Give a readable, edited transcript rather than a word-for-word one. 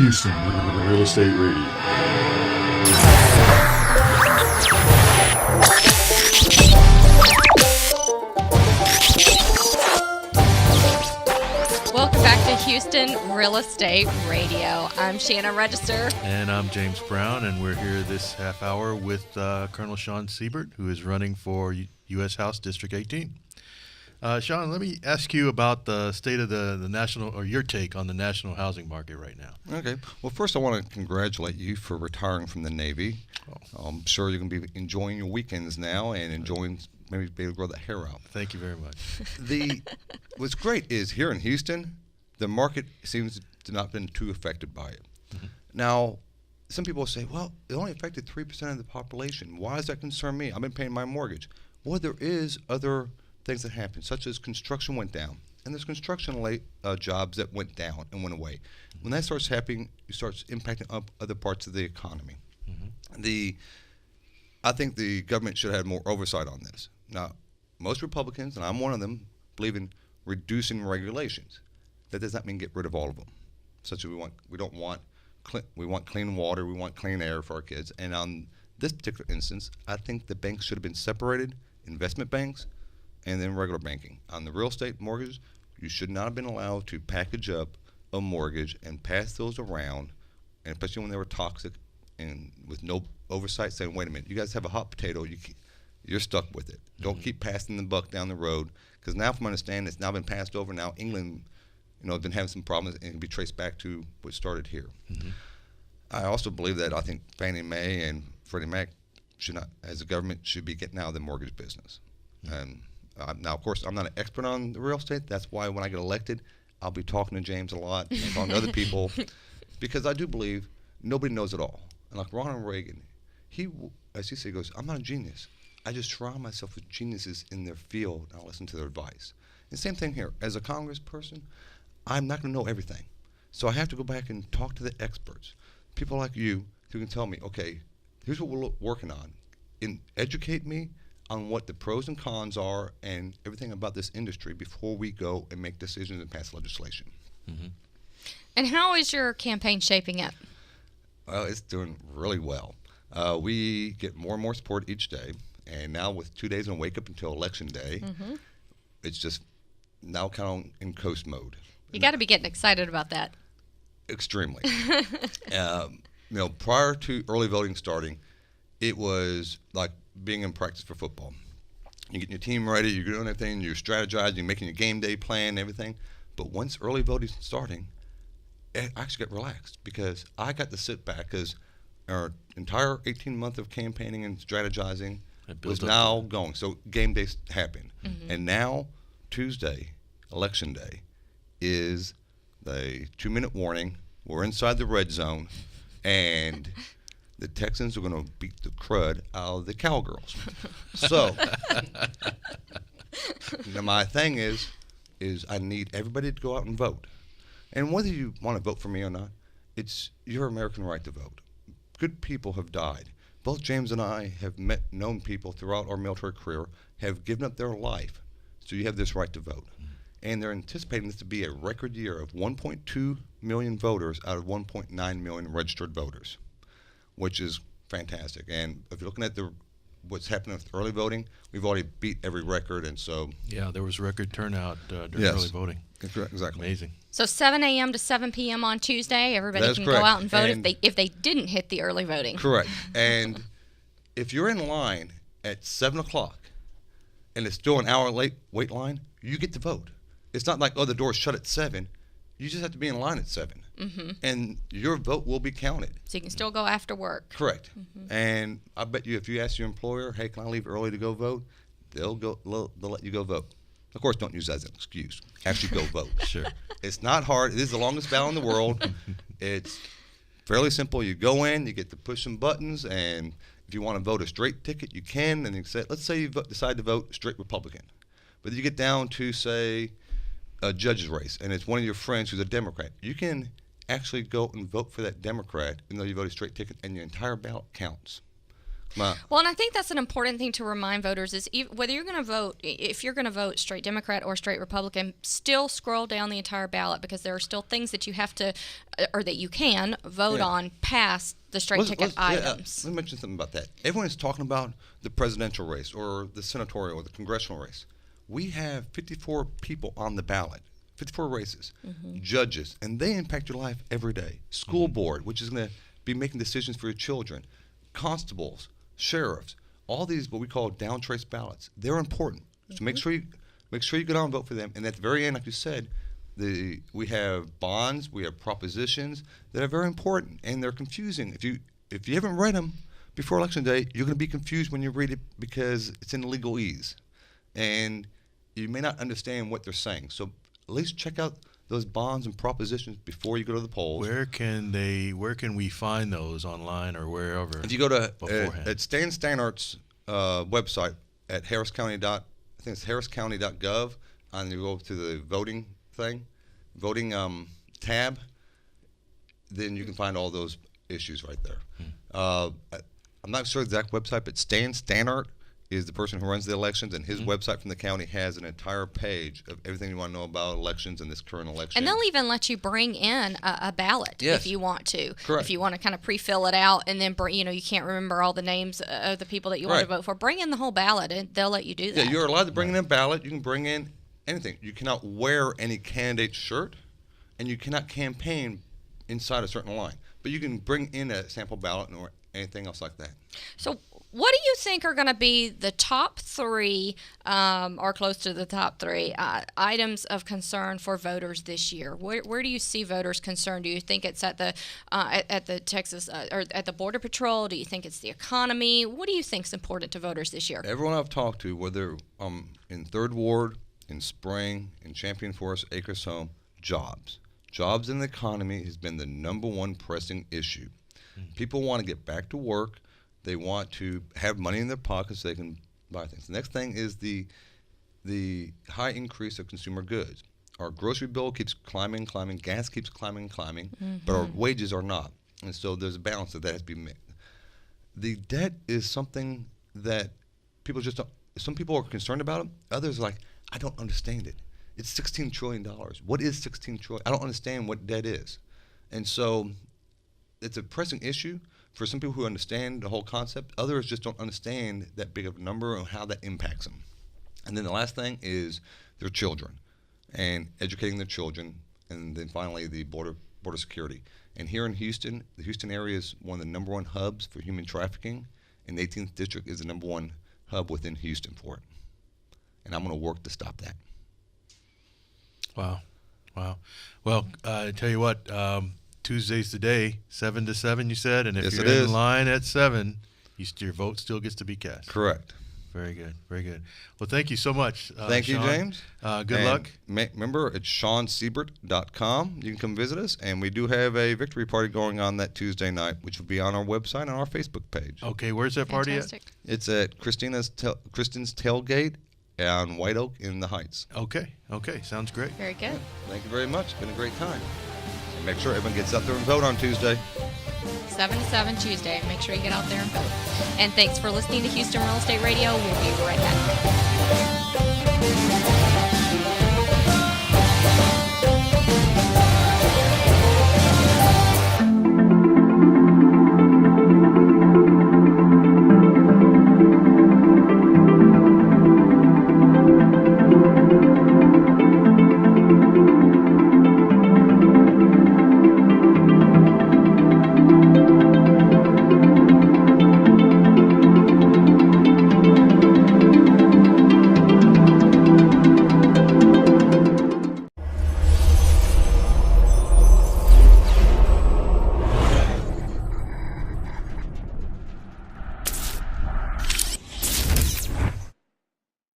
Houston Real Estate Radio. Welcome back to Houston Real Estate Radio. I'm Shanna Register. And I'm James Brown, and we're here this half hour with Colonel Sean Seibert, who is running for U.S. House District 18. Sean, let me ask you about the state of the national, or your take on the national housing market right now. Okay. Well, first I want to congratulate you for retiring from the Navy. I'm sure you're going to be enjoying your weekends now and enjoying maybe be able to grow that hair out. Thank you very much. What's great is here in Houston, the market seems to not have been too affected by it. Mm-hmm. Now, some people say, well, it only affected 3% of the population. Why does that concern me? I've been paying my mortgage. Well, there is other things that happen, such as construction went down. And there's construction jobs that went down and went away. When that starts happening, it starts impacting up other parts of the economy. Mm-hmm. I think the government should have more oversight on this. Now, most Republicans, and I'm one of them, believe in reducing regulations. That does not mean get rid of all of them. Such as we want clean water, we want clean air for our kids. And on this particular instance, I think the banks should have been separated, investment banks, and then regular banking. On the real estate mortgages, you should not have been allowed to package up a mortgage and pass those around, and especially when they were toxic and with no oversight, saying, wait a minute, you guys have a hot potato, you're stuck with it. Mm-hmm. Don't keep passing the buck down the road, because now from my understanding, it's now been passed over. Now England, has been having some problems and can be traced back to what started here. Mm-hmm. I also believe that I think Fannie Mae and Freddie Mac should not, as a government, should be getting out of the mortgage business. Mm-hmm. Now, of course, I'm not an expert on the real estate. That's why when I get elected, I'll be talking to James a lot and talking to other people, because I do believe nobody knows it all. And like Ronald Reagan, as he said, he goes, I'm not a genius. I just surround myself with geniuses in their field, and I'll listen to their advice. And same thing here. As a congressperson, I'm not going to know everything. So I have to go back and talk to the experts, people like you who can tell me, okay, here's what we're working on. Educate me on what the pros and cons are and everything about this industry before we go and make decisions and pass legislation. Mm-hmm. And how is your campaign shaping up? Well, it's doing really well. We get more and more support each day, and now with 2 days and wake up until Election Day, mm-hmm. It's just now kind of in coast mode. You got to be getting excited about that. Extremely. Prior to early voting starting, it was like being in practice for football. You're getting your team ready, you're doing everything, you're strategizing, you're making your game day plan and everything. But once early voting starting, I actually got relaxed because I got to sit back because our entire 18-month of campaigning and strategizing was now going. So game day happened. Mm-hmm. And now, Tuesday, Election Day, is the 2-minute warning. We're inside the red zone, and the Texans are going to beat the crud out of the Cowgirls. So, my thing is I need everybody to go out and vote. And whether you want to vote for me or not, it's your American right to vote. Good people have died. Both James and I have known people throughout our military career, have given up their life, so you have this right to vote. Mm-hmm. And they're anticipating this to be a record year of 1.2 million voters out of 1.9 million registered voters, which is fantastic. And if you're looking at what's happening with early voting, we've already beat every record, and so... Yeah, there was record turnout during early voting. Exactly. Amazing. So 7 a.m. to 7 p.m. on Tuesday, everybody can correct. Go out and vote and if they didn't hit the early voting. Correct. And if you're in line at 7 o'clock and it's still an hour late wait line, you get to vote. It's not like, the door's shut at 7. You just have to be in line at 7. Mm-hmm. And your vote will be counted. So you can still go after work. Correct. Mm-hmm. And I bet you if you ask your employer, hey, can I leave early to go vote, they'll let you go vote. Of course, don't use that as an excuse. Actually go vote. Sure. It's not hard. It is the longest ballot in the world. It's fairly simple. You go in, you get to push some buttons, and if you want to vote a straight ticket, you can. And let's say you decide to vote straight Republican. But you get down to, say, a judge's race, and it's one of your friends who's a Democrat. You can actually go and vote for that Democrat, even though you voted straight ticket, and your entire ballot counts. My- Well, and I think that's an important thing to remind voters is whether you're going to vote, if you're going to vote straight Democrat or straight Republican, still scroll down the entire ballot because there are still things that you have to, or that you can vote on past the straight ticket items. Let me mention something about that. Everyone is talking about the presidential race or the senatorial or the congressional race. We have 54 people on the ballot, 54 races, judges, and they impact your life every day. School board, which is going to be making decisions for your children, constables, sheriffs, all these what we call down trace ballots. They're important. So make sure you get on and vote for them. And at the very end, like you said, we have bonds, we have propositions that are very important, and they're confusing. If you haven't read them before Election Day, you're going to be confused when you read it because it's in legalese, and you may not understand what they're saying. So at least check out those bonds and propositions before you go to the polls. Where can we find those online or wherever? If you go to beforehand? at Stan Stanart's website at harriscounty.gov, and you go to the voting tab, then you can find all those issues right there. I'm not sure the exact website, but Stan Stanart is the person who runs the elections, and his website from the county has an entire page of everything you want to know about elections and this current election. And they'll even let you bring in a ballot Yes. if you want to. Correct. If you want to kind of pre-fill it out and then, you can't remember all the names of the people that you want to Right. vote for. Bring in the whole ballot, and they'll let you do that. Yeah, you're allowed to bring in a ballot. You can bring in anything. You cannot wear any candidate shirt, and you cannot campaign inside a certain line. But you can bring in a sample ballot or anything else like that. So what do you think are going to be the top three, or close to the top three, items of concern for voters this year? Where do you see voters concerned? Do you think it's at the Texas or at the Border Patrol? Do you think it's the economy? What do you think is important to voters this year? Everyone I've talked to, whether in Third Ward, in Spring, in Champion Forest, Acres Home, jobs. Jobs in the economy has been the number one pressing issue. People want to get back to work. They want to have money in their pockets so they can buy things. The next thing is the high increase of consumer goods. Our grocery bill keeps climbing. Gas keeps climbing, but our wages are not. And so there's a balance that has to be made. The debt is something that people just don't. Some people are concerned about it. Others are like, I don't understand it. It's $16 trillion. What is $16 trillion? I don't understand what debt is. And so it's a pressing issue for some people who understand the whole concept. Others just don't understand that big of a number and how that impacts them. And then the last thing is their children and educating their children. And then finally the border security. And here in Houston, the Houston area is one of the number one hubs for human trafficking. And the 18th District is the number one hub within Houston for it. And I'm going to work to stop that. Wow. Well, I tell you what, Tuesday's the day, 7 to 7, you said, and if Yes, you're it in is. line at 7, your vote still gets to be cast. Correct. Very good. Well, thank you so much. Thank you, Sean. James. Good And luck. Remember, it's SeanSeibert.com. You can come visit us, and we do have a victory party going on that Tuesday night, which will be on our website and our Facebook page. Okay, where's that party Fantastic. It's at Kristen's Tailgate on White Oak in the Heights. at? Okay, sounds great. Very good. Thank you very much. It's been a great time. And make sure everyone gets out there and vote on Tuesday. 7 to 7 Tuesday. Make sure you get out there and vote. And thanks for listening to Houston Real Estate Radio. We'll be right back.